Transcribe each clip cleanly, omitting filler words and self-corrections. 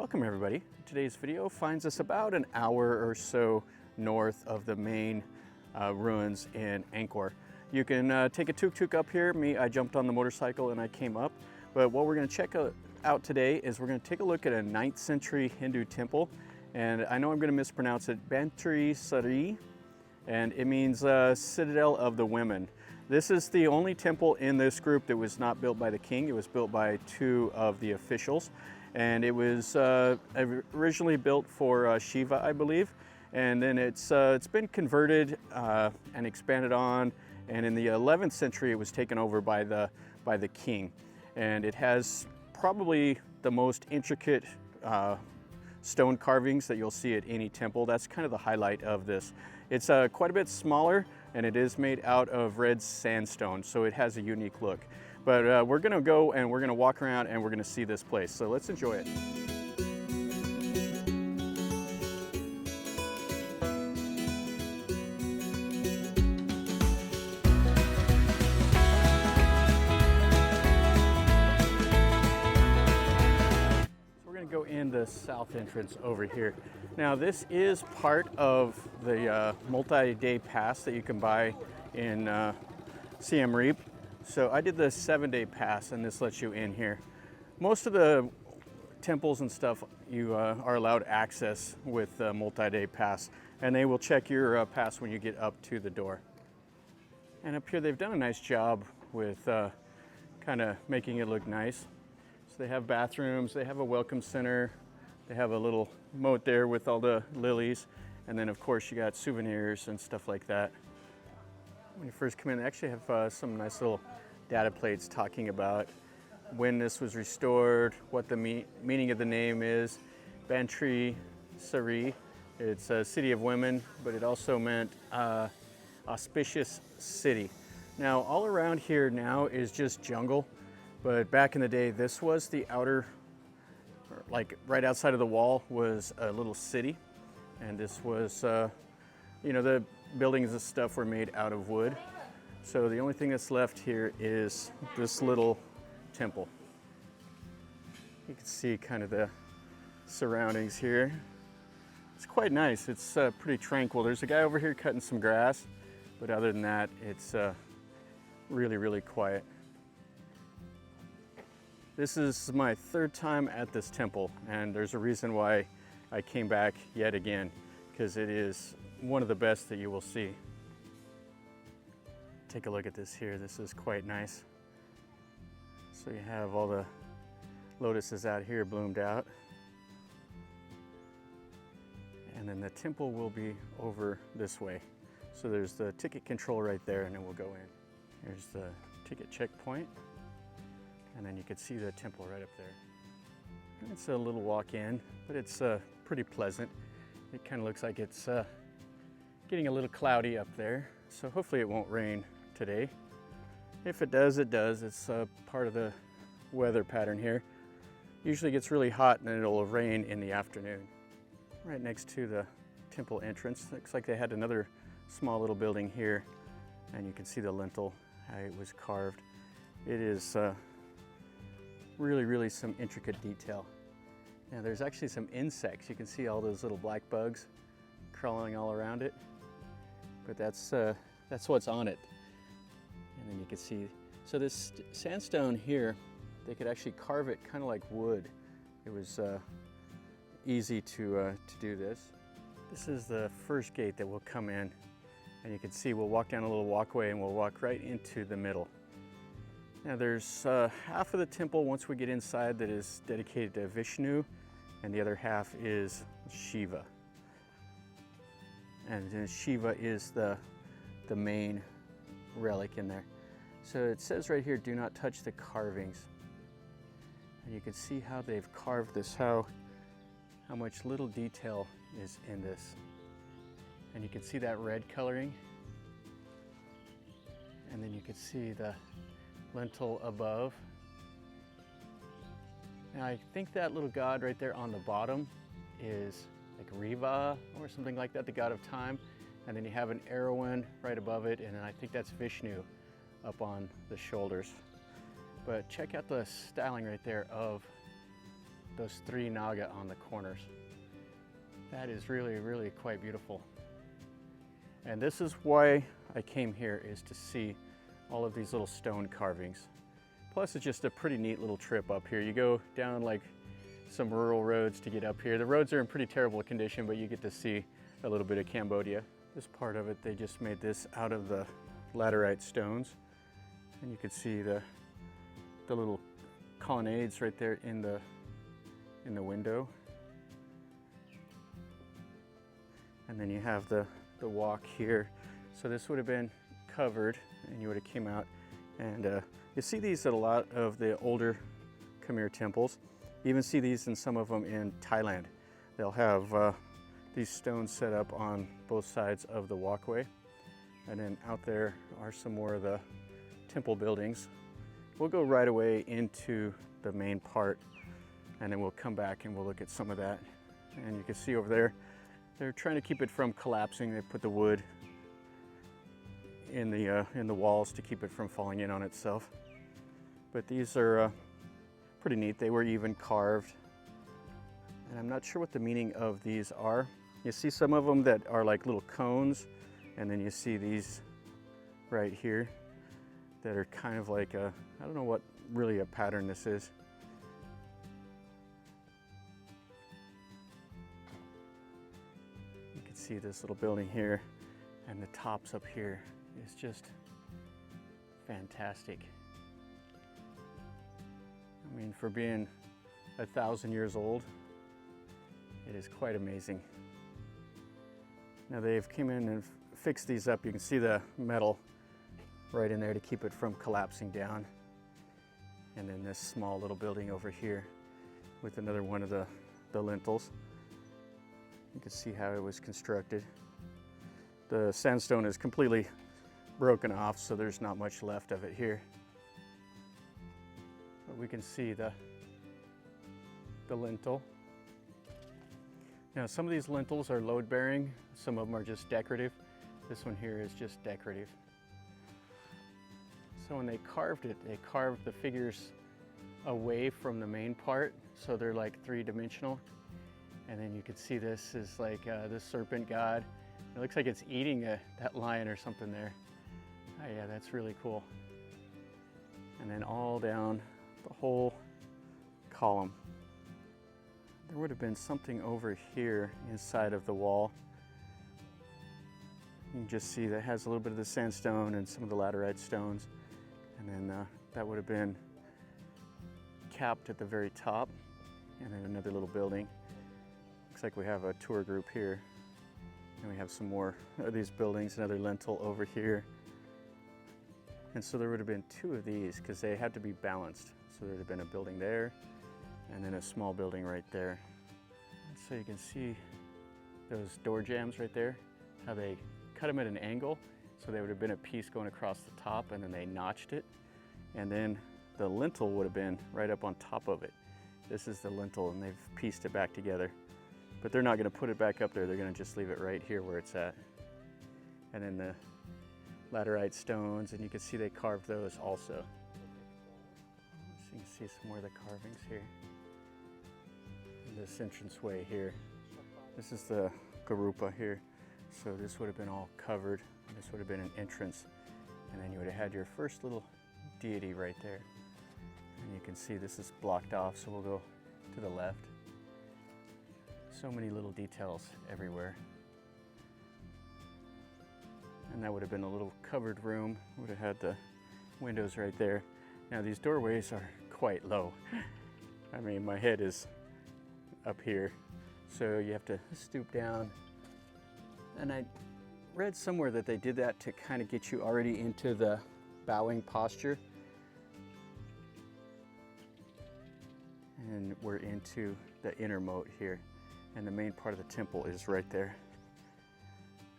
Welcome everybody. Today's video finds us about an hour or so north of the main ruins in Angkor. You can take a tuk-tuk up here. I jumped on the motorcycle and I came up. But what we're going to check out today is we're going to take a look at a 9th century Hindu temple. And I know I'm going to mispronounce it, Banteay Srei, and it means citadel of the women. This is the only temple in this group that was not built by the king. It was built by two of the officials. And it was originally built for Shiva, I believe. And then it's been converted and expanded on. And in the 11th century, it was taken over by the king. And it has probably the most intricate stone carvings that you'll see at any temple. That's kind of the highlight of this. It's quite a bit smaller, and it is made out of red sandstone, so it has a unique look. But we're gonna go and we're gonna walk around and we're gonna see this place. So let's enjoy it. Go in the south entrance over here. Now this is part of the multi-day pass that you can buy in Siem Reap. So I did the 7-day pass and this lets you in here. Most of the temples and stuff you are allowed access with the multi-day pass, and they will check your pass when you get up to the door. And up here they've done a nice job with kind of making it look nice. They have bathrooms, they have a welcome center, they have a little moat there with all the lilies, and then of course you got souvenirs and stuff like that. When you first come in, they actually have some nice little data plates talking about when this was restored, what the meaning of the name is. Banteay Srei, it's a city of women, but it also meant auspicious city. Now all around here now is just jungle. But back in the day, this was the outer, like right outside of the wall was a little city. And this was, you know, the buildings and stuff were made out of wood. So the only thing that's left here is this little temple. You can see kind of the surroundings here. It's quite nice. It's pretty tranquil. There's a guy over here cutting some grass, but other than that, it's really, really quiet. This is my 3rd time at this temple, and there's a reason why I came back yet again, because it is one of the best that you will see. Take a look at this here. This is quite nice. So you have all the lotuses out here bloomed out. And then the temple will be over this way. So there's the ticket control right there, and then we'll go in. Here's the ticket checkpoint. And then you can see the temple right up there. It's a little walk in, but it's pretty pleasant. It kind of looks like it's getting a little cloudy up there. So hopefully it won't rain today. If it does, it does. It's part of the weather pattern here. Usually gets really hot and then it'll rain in the afternoon. Right next to the temple entrance, looks like they had another small little building here. And you can see the lintel, how it was carved. It is really some intricate detail. Now there's actually some insects. You can see all those little black bugs crawling all around it. But that's what's on it. And then you can see, so this sandstone here, they could actually carve it kind of like wood. It was easy to do this. This is the first gate that we'll come in. And you can see we'll walk down a little walkway and we'll walk right into the middle. Now there's half of the temple once we get inside that is dedicated to Vishnu, and the other half is Shiva. And then Shiva is the main relic in there. So it says right here, do not touch the carvings. And you can see how they've carved this, how much little detail is in this. And you can see that red coloring. And then you can see the lintel above. Now I think that little god right there on the bottom is like Riva or something like that, the god of time. And then you have an Erawan right above it, and then I think that's Vishnu up on the shoulders. But check out the styling right there of those 3 naga on the corners. That is really, really quite beautiful. And this is why I came here, is to see all of these little stone carvings. Plus it's just a pretty neat little trip up here. You go down like some rural roads to get up here. The roads are in pretty terrible condition, but you get to see a little bit of Cambodia. This part of it, they just made this out of the laterite stones. And you can see the little colonnades right there in the window. And then you have the walk here. So this would have been covered, and you would have came out, and you see these at a lot of the older Khmer temples. You even see these in some of them in Thailand. They'll have these stones set up on both sides of the walkway. And then out there are some more of the temple buildings. We'll go right away into the main part, and then we'll come back and we'll look at some of that. And you can see over there, they're trying to keep it from collapsing. They put the wood in the walls to keep it from falling in on itself. But these are pretty neat. They were even carved. And I'm not sure what the meaning of these are. You see some of them that are like little cones, and then you see these right here that are kind of like I don't know what really a pattern this is. You can see this little building here, and the tops up here is just fantastic. I mean, for being 1,000 years old, it is quite amazing. Now they've come in and fixed these up. You can see the metal right in there to keep it from collapsing down. And then this small little building over here with another one of the lintels. You can see how it was constructed. The sandstone is completely broken off, so there's not much left of it here. But we can see the lintel. Now some of these lintels are load bearing, some of them are just decorative. This one here is just decorative. So when they carved it, they carved the figures away from the main part, so they're like 3-dimensional. And then you can see this is like the serpent god. It looks like it's eating that lion or something there. Oh yeah, that's really cool. And then all down the whole column. There would have been something over here inside of the wall. You can just see that has a little bit of the sandstone and some of the laterite stones. And then that would have been capped at the very top. And then another little building. Looks like we have a tour group here. And we have some more of these buildings, another lintel over here. And so there would have been 2 of these because they had to be balanced. So there would have been a building there and then a small building right there. And so you can see those door jambs right there, how they cut them at an angle. So there would have been a piece going across the top, and then they notched it. And then the lintel would have been right up on top of it. This is the lintel, and they've pieced it back together. But they're not going to put it back up there. They're going to just leave it right here where it's at. And then the laterite stones, and you can see they carved those also. So you can see some more of the carvings here. And this entranceway here. This is the garupa here. So this would have been all covered. This would have been an entrance. And then you would have had your first little deity right there. And you can see this is blocked off, so we'll go to the left. So many little details everywhere. And that would have been a little covered room. Would have had the windows right there. Now these doorways are quite low. I mean, my head is up here, so you have to stoop down. And I read somewhere that they did that to kind of get you already into the bowing posture. And we're into the inner moat here. And the main part of the temple is right there.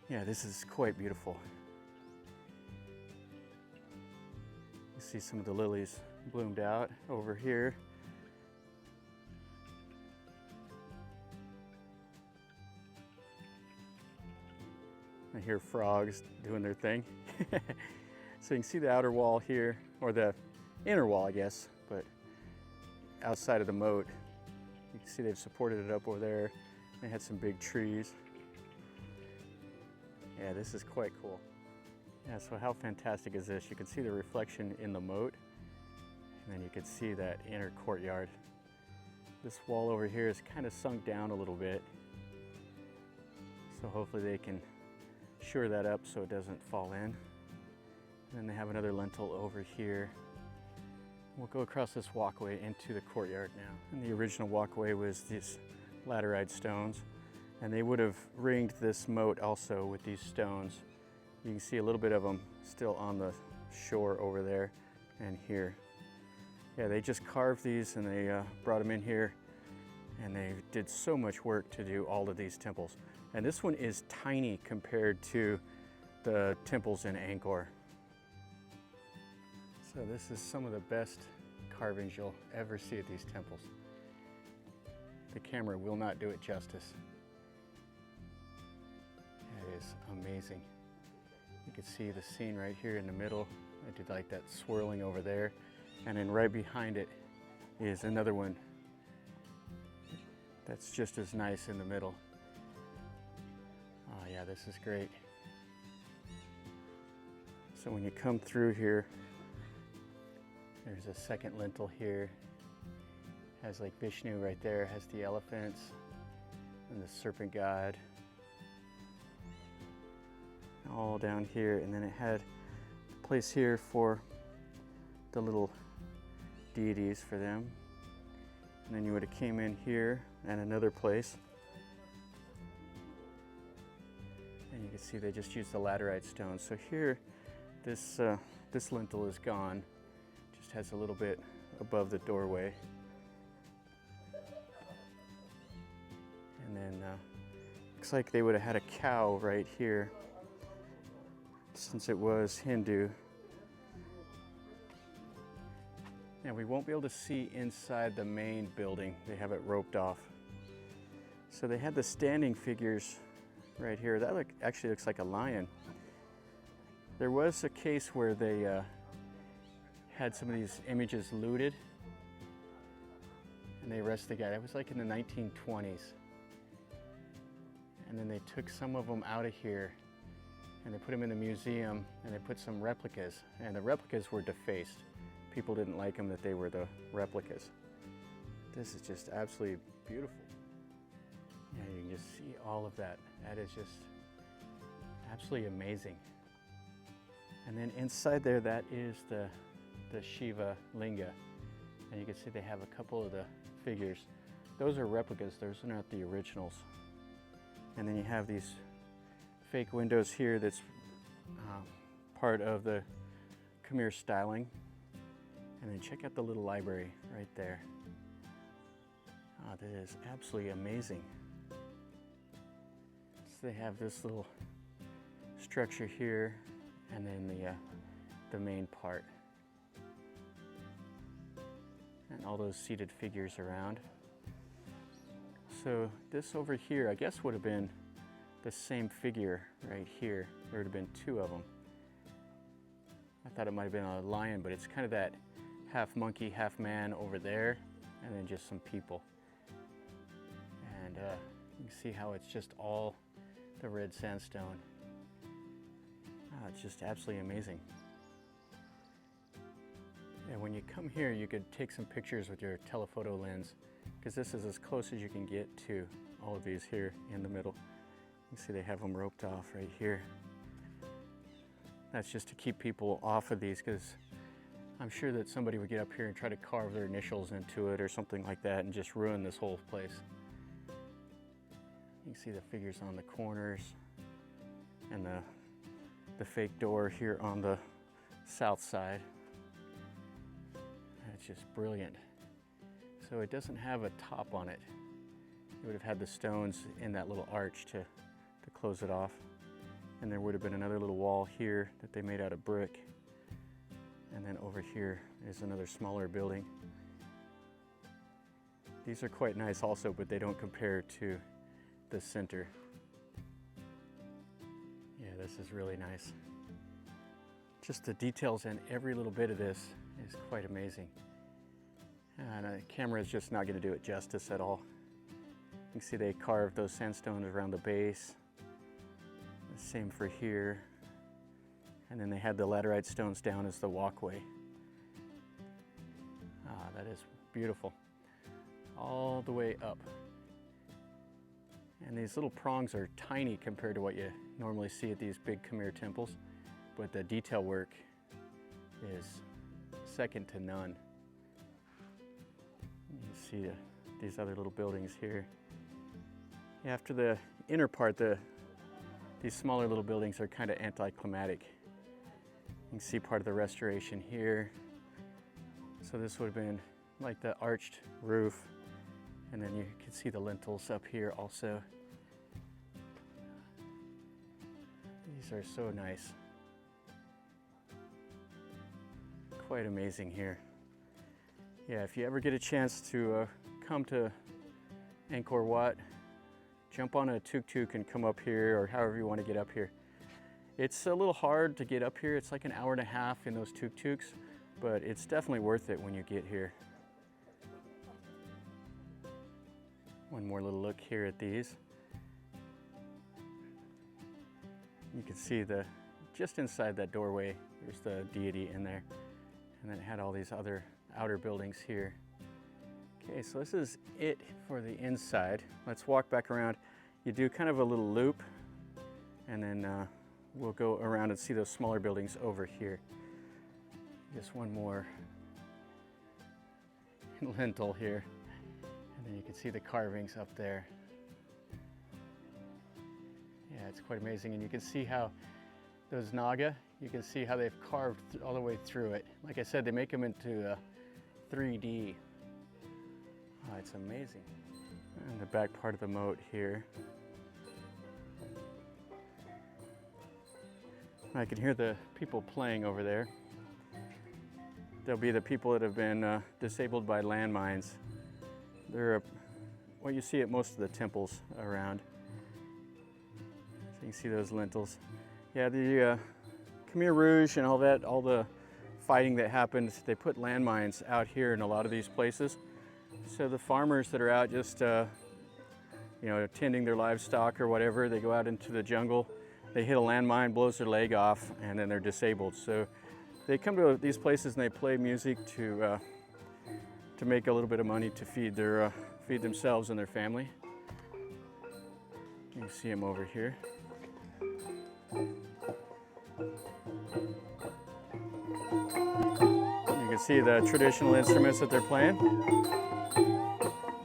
Yeah, this is quite beautiful. You see some of the lilies bloomed out over here. I hear frogs doing their thing. So you can see the outer wall here, or the inner wall, I guess, but outside of the moat, you see they've supported it up over there. They had some big trees. Yeah, this is quite cool. Yeah, so how fantastic is this? You can see the reflection in the moat, and then you can see that inner courtyard. This wall over here is kind of sunk down a little bit, so hopefully they can shore that up so it doesn't fall in. And then they have another lintel over here. We'll go across this walkway into the courtyard now. And the original walkway was these laterite stones, and they would have ringed this moat also with these stones. You can see a little bit of them still on the shore over there and here. Yeah, they just carved these and they brought them in here, and they did so much work to do all of these temples. And this one is tiny compared to the temples in Angkor. So this is some of the best carvings you'll ever see at these temples. The camera will not do it justice. It is amazing. You can see the scene right here in the middle. I did like that swirling over there. And then right behind it is another one that's just as nice in the middle. Oh yeah, this is great. So when you come through here, there's a second lintel here. Has like Vishnu right there, has the elephants and the serpent god. All down here, and then it had a place here for the little deities for them. And then you would have came in here and another place. And you can see they just used the laterite stone. So here, this lintel is gone. Just has a little bit above the doorway. And then looks like they would have had a cow right here, since it was Hindu. Now we won't be able to see inside the main building. They have it roped off. So they had the standing figures right here. That actually looks like a lion. There was a case where they had some of these images looted, and they arrested the guy. That was like in the 1920s. And then they took some of them out of here and they put them in the museum, and they put some replicas, and the replicas were defaced. People didn't like them that they were the replicas. This is just absolutely beautiful. Yeah, you can just see all of that. That is just absolutely amazing. And then inside there, that is the Shiva linga. And you can see they have a couple of the figures. Those are replicas, those are not the originals. And then you have these fake windows here that's part of the Khmer styling. And then check out the little library right there. Oh, that is absolutely amazing. So they have this little structure here, and then the main part. And all those seated figures around. So this over here, I guess would have been the same figure right here. There would have been two of them. I thought it might have been a lion, but it's kind of that half monkey, half man over there, and then just some people. And you can see how it's just all the red sandstone. Oh, it's just absolutely amazing. And when you come here, you could take some pictures with your telephoto lens, because this is as close as you can get to all of these here in the middle. You can see they have them roped off right here. That's just to keep people off of these, because I'm sure that somebody would get up here and try to carve their initials into it or something like that and just ruin this whole place. You can see the figures on the corners and the fake door here on the south side. It's just brilliant. So it doesn't have a top on it. It would have had the stones in that little arch to close it off. And there would have been another little wall here that they made out of brick. And then over here is another smaller building. These are quite nice also, but they don't compare to the center. Yeah, this is really nice. Just the details in every little bit of this is quite amazing. And a camera is just not going to do it justice at all. You can see they carved those sandstones around the base. The same for here. And then they had the laterite stones down as the walkway. Ah, that is beautiful. All the way up. And these little prongs are tiny compared to what you normally see at these big Khmer temples, but the detail work is second to none. You can see these other little buildings here. After the inner part, these smaller little buildings are kind of anticlimactic. You can see part of the restoration here. So this would have been like the arched roof, and then you can see the lintels up here also. These are so nice. Quite amazing here. Yeah, if you ever get a chance to come to Angkor Wat, jump on a tuk-tuk and come up here, or however you want to get up here. It's a little hard to get up here. It's like an hour and a half in those tuk-tuks, but it's definitely worth it when you get here. One more little look here at these. You can see just inside that doorway, there's the deity in there. And then it had all these other outer buildings here. Okay, so this is it for the inside. Let's walk back around. You do kind of a little loop, and then we'll go around and see those smaller buildings over here. Just one more lintel here. And then you can see the carvings up there. Yeah, it's quite amazing. And you can see how those Naga, you can see how they've carved all the way through it. Like I said, they make them into 3D. Oh, it's amazing. And the back part of the moat here. I can hear the people playing over there. There'll be the people that have been disabled by landmines. They're what you see at most of the temples around. So you can see those lintels. Yeah, the Khmer Rouge and all that, all the fighting that happened, they put landmines out here in a lot of these places. So the farmers that are out just, tending their livestock or whatever, they go out into the jungle, they hit a landmine, blows their leg off, and then they're disabled. So they come to these places and they play music to make a little bit of money to feed themselves and their family. You can see them over here. You can see the traditional instruments that they're playing. You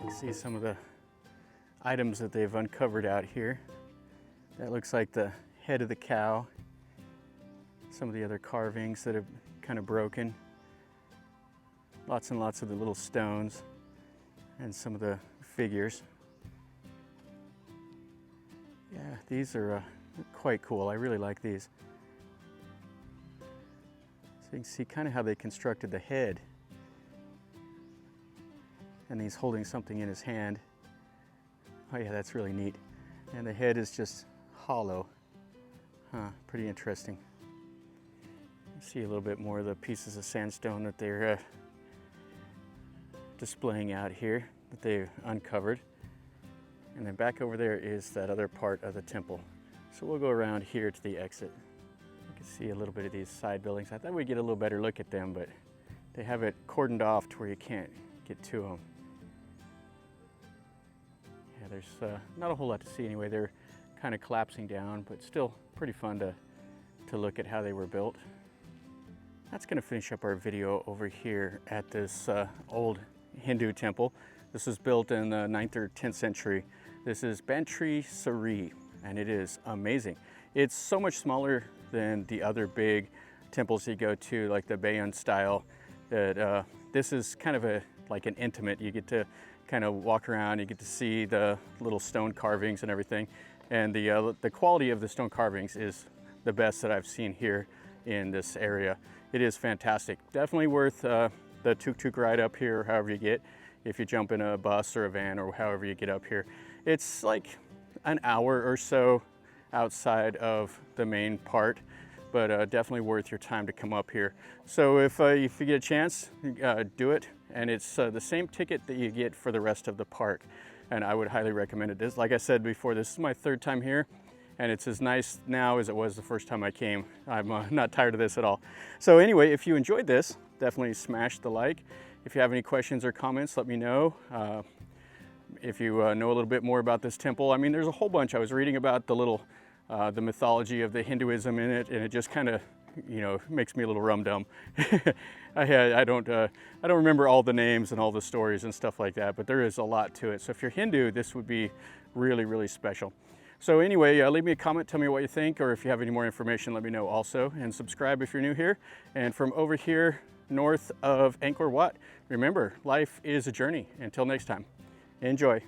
can see some of the items that they've uncovered out here. That looks like the head of the cow. Some of the other carvings that have kind of broken. Lots and lots of the little stones and some of the figures. Yeah, these are quite cool. I really like these. So you can see kind of how they constructed the head. And he's holding something in his hand. Oh yeah, that's really neat. And the head is just hollow. Huh, pretty interesting. You see a little bit more of the pieces of sandstone that they're displaying out here that they've uncovered. And then back over there is that other part of the temple. So we'll go around here to the exit. You can see a little bit of these side buildings. I thought we'd get a little better look at them, but they have it cordoned off to where you can't get to them. Yeah, there's not a whole lot to see anyway. They're kind of collapsing down, but still pretty fun to look at how they were built. That's going to finish up our video over here at this old Hindu temple. This was built in the 9th or 10th century. This is Banteay Srei, and it is amazing. It's so much smaller than the other big temples you go to, like the Bayon style, that this is kind of like an intimate. You get to kind of walk around, you get to see the little stone carvings and everything. And the quality of the stone carvings is the best that I've seen here in this area. It is fantastic. Definitely worth the tuk-tuk ride up here, or however you get, if you jump in a bus or a van or however you get up here. It's like an hour or so outside of the main part, but definitely worth your time to come up here. So if you get a chance, do it. And it's the same ticket that you get for the rest of the park. and I would highly recommend it. This, like I said before, this is my third time here, and it's as nice now as it was the first time I came. I'm not tired of this at all. So anyway, if you enjoyed this, definitely smash the like. If you have any questions or comments, let me know. If you know a little bit more about this temple, I mean, there's a whole bunch. I was reading about the mythology of the Hinduism in it, and it just kind of, you know, makes me a little rum-dum. I don't remember all the names and all the stories and stuff like that, but there is a lot to it. So if you're Hindu, this would be really, really special. So anyway, leave me a comment, tell me what you think, or if you have any more information, let me know also, and subscribe if you're new here. And from over here, north of Angkor Wat, remember, life is a journey. Until next time, enjoy.